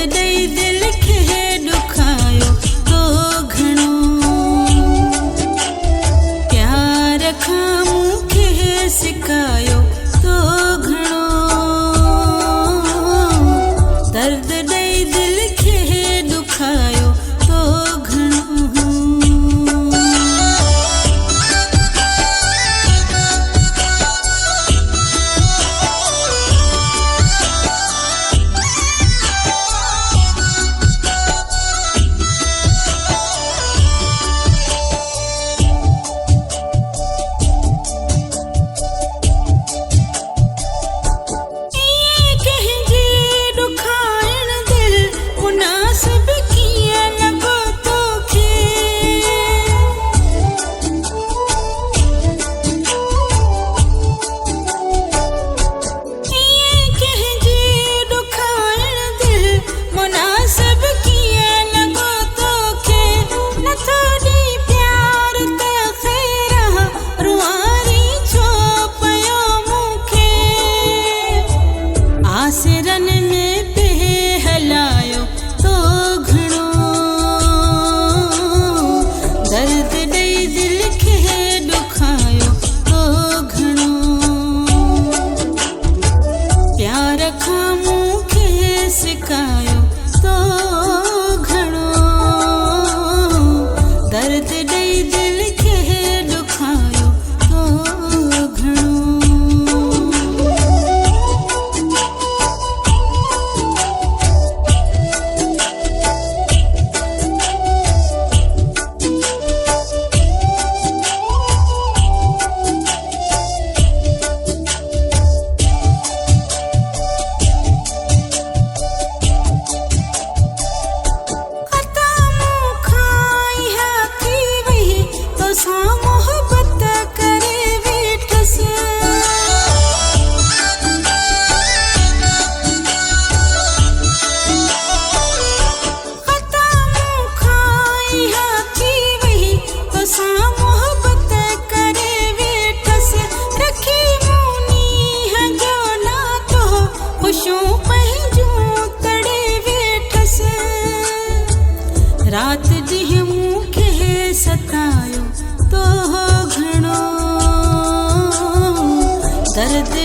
ॾेई दिल खे ॾुखायो तो घणो प्यार खां मूंखे सिकायो तो घणो दर्द ॾेई दिल खे ॾुखायो तो घणो आसिरन में पे हलायो तो घणो दर्द ॾेई दिल खे ॾुखायो तो घणो प्यार खां मूंखे सिकायो तो घणो दर्द ॾेई दिल खे ॾुखायो तो घणो रात ॾींहुं मूंखे सतायो तो घणो दर्द